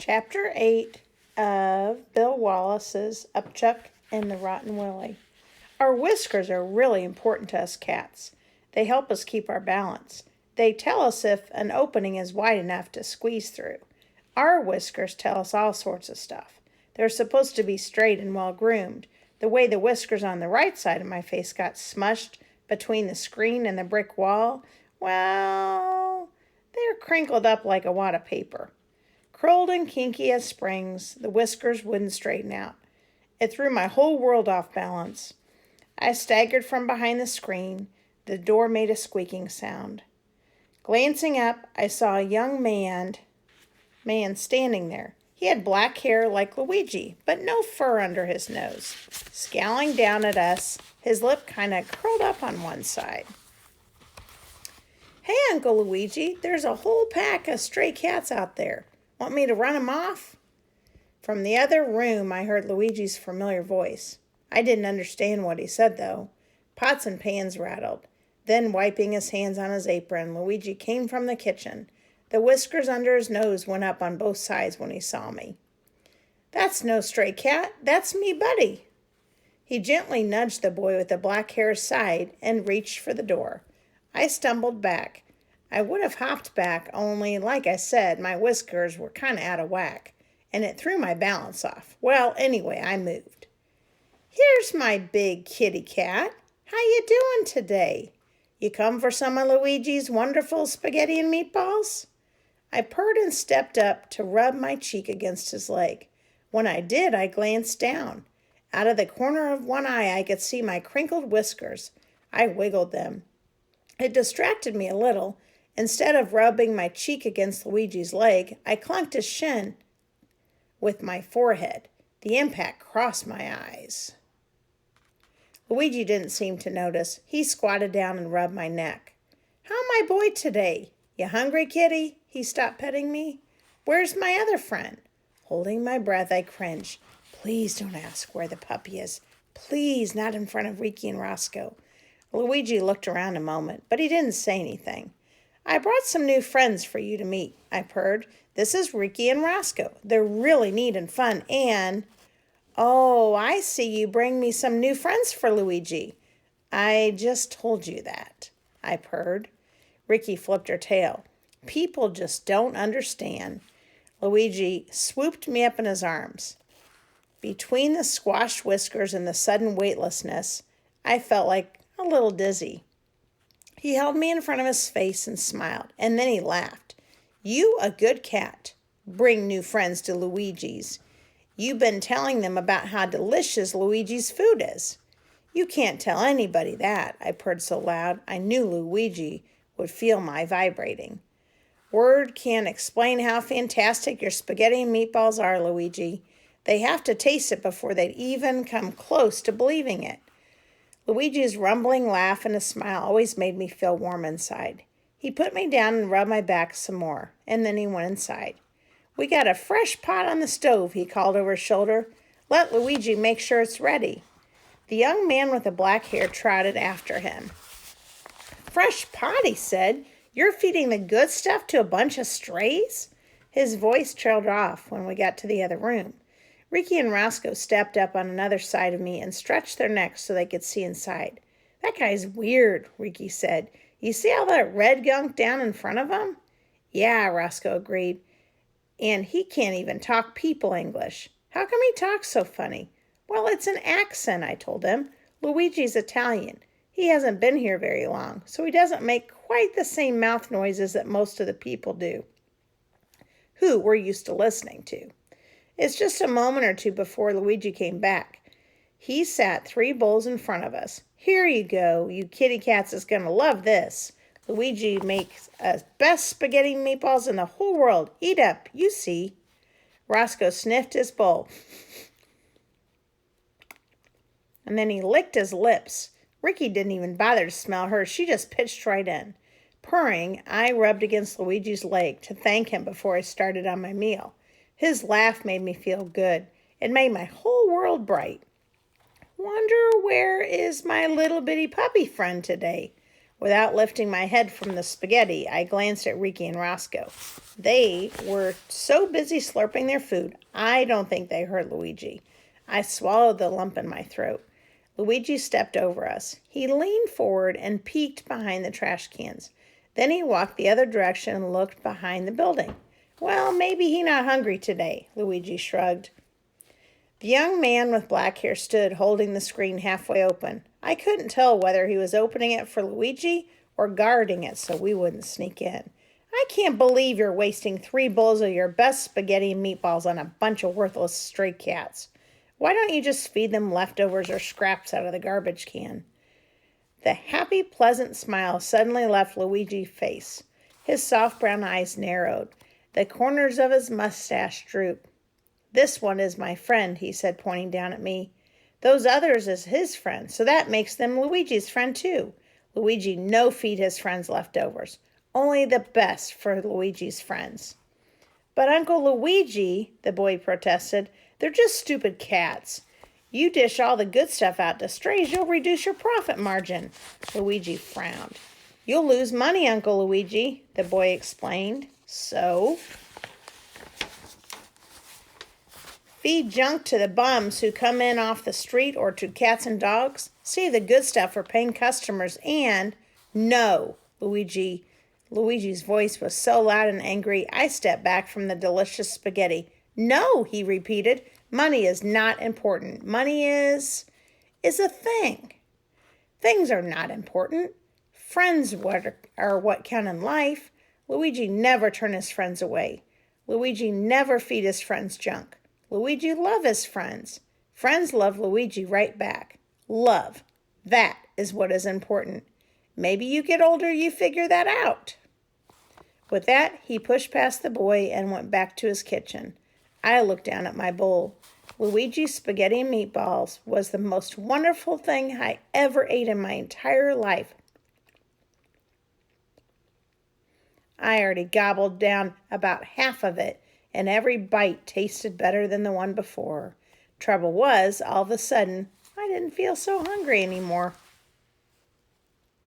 Chapter 8 of Bill Wallace's Upchuck and the Rotten Willie. Our whiskers are really important to us cats. They help us keep our balance. They tell us if an opening is wide enough to squeeze through. Our whiskers tell us all sorts of stuff. They're supposed to be straight and well groomed. The way the whiskers on the right side of my face got smushed between the screen and the brick wall, well, they're crinkled up like a wad of paper. Curled and kinky as springs, the whiskers wouldn't straighten out. It threw my whole world off balance. I staggered from behind the screen. The door made a squeaking sound. Glancing up, I saw a young man standing there. He had black hair like Luigi, but no fur under his nose. Scowling down at us, his lip kind of curled up on one side. "Hey, Uncle Luigi, there's a whole pack of stray cats out there. Want me to run 'em off?" From the other room, I heard Luigi's familiar voice. I didn't understand what he said, though. Pots and pans rattled. Then, wiping his hands on his apron, Luigi came from the kitchen. The whiskers under his nose went up on both sides when he saw me. "That's no stray cat. That's me buddy." He gently nudged the boy with the black hair aside and reached for the door. I stumbled back. I would have hopped back, only, like I said, my whiskers were kind of out of whack, and it threw my balance off. Well, anyway, I moved. "Here's my big kitty cat. How you doing today? You come for some of Luigi's wonderful spaghetti and meatballs?" I purred and stepped up to rub my cheek against his leg. When I did, I glanced down. Out of the corner of one eye, I could see my crinkled whiskers. I wiggled them. It distracted me a little. Instead of rubbing my cheek against Luigi's leg, I clunked his shin with my forehead. The impact crossed my eyes. Luigi didn't seem to notice. He squatted down and rubbed my neck. "How my boy today? You hungry, kitty?" He stopped petting me. "Where's my other friend?" Holding my breath, I cringed. "Please don't ask where the puppy is. Please, not in front of Ricky and Roscoe." Luigi looked around a moment, but he didn't say anything. "I brought some new friends for you to meet," I purred. "This is Ricky and Roscoe. They're really neat and fun, and—" "Oh, I see you bring me some new friends for Luigi." "I just told you that," I purred. Ricky flipped her tail. "People just don't understand." Luigi swooped me up in his arms. Between the squashed whiskers and the sudden weightlessness, I felt like a little dizzy. He held me in front of his face and smiled, and then he laughed. "You a good cat. Bring new friends to Luigi's. You've been telling them about how delicious Luigi's food is." "You can't tell anybody that," I purred so loud I knew Luigi would feel my vibrating. "Word can't explain how fantastic your spaghetti and meatballs are, Luigi. They have to taste it before they'd even come close to believing it." Luigi's rumbling laugh and a smile always made me feel warm inside. He put me down and rubbed my back some more, and then he went inside. "We got a fresh pot on the stove," he called over his shoulder. "Let Luigi make sure it's ready." The young man with the black hair trotted after him. "Fresh pot," he said. "You're feeding the good stuff to a bunch of strays?" His voice trailed off when we got to the other room. Ricky and Roscoe stepped up on another side of me and stretched their necks so they could see inside. "That guy's weird," Ricky said. "You see all that red gunk down in front of him?" "Yeah," Roscoe agreed. "And he can't even talk people English." "How come he talks so funny?" "Well, it's an accent," I told him. "Luigi's Italian. He hasn't been here very long, so he doesn't make quite the same mouth noises that most of the people do, who we're used to listening to." It's just a moment or two before Luigi came back. He sat 3 bowls in front of us. "Here you go. You kitty cats is going to love this. Luigi makes the best spaghetti and meatballs in the whole world. Eat up, you see." Roscoe sniffed his bowl, and then he licked his lips. Ricky didn't even bother to smell hers. She just pitched right in. Purring, I rubbed against Luigi's leg to thank him before I started on my meal. His laugh made me feel good. It made my whole world bright. "Wonder where is my little bitty puppy friend today?" Without lifting my head from the spaghetti, I glanced at Ricky and Roscoe. They were so busy slurping their food, I don't think they heard Luigi. I swallowed the lump in my throat. Luigi stepped over us. He leaned forward and peeked behind the trash cans. Then he walked the other direction and looked behind the building. Well, maybe he not hungry today, Luigi shrugged. The young man with black hair stood holding the screen halfway open. I couldn't tell whether he was opening it for Luigi or guarding it so we wouldn't sneak in. I can't believe you're wasting 3 bowls of your best spaghetti and meatballs on a bunch of worthless stray cats. Why don't you just feed them leftovers or scraps out of the garbage can? The happy, pleasant smile suddenly left Luigi's face. His soft brown eyes narrowed. The corners of his mustache drooped. This one is my friend, he said, pointing down at me. Those others is his friends, so that makes them Luigi's friend too. Luigi no feed his friends leftovers. Only the best for Luigi's friends. But Uncle Luigi, the boy protested, they're just stupid cats. You dish all the good stuff out to strays, you'll reduce your profit margin. Luigi frowned. You'll lose money, Uncle Luigi, the boy explained. So? Feed junk to the bums who come in off the street or to cats and dogs. Save the good stuff for paying customers and... No, Luigi's voice was so loud and angry, I stepped back from the delicious spaghetti. No, he repeated. Money is not important. Money is a thing. Things are not important. Friends are what count in life. Luigi never turned his friends away. Luigi never feed his friends junk. Luigi loved his friends. Friends love Luigi right back. Love. That is what is important. Maybe you get older, you figure that out. With that, he pushed past the boy and went back to his kitchen. I looked down at my bowl. Luigi's spaghetti and meatballs was the most wonderful thing I ever ate in my entire life. I already gobbled down about half of it, and every bite tasted better than the one before. Trouble was, all of a sudden, I didn't feel so hungry anymore.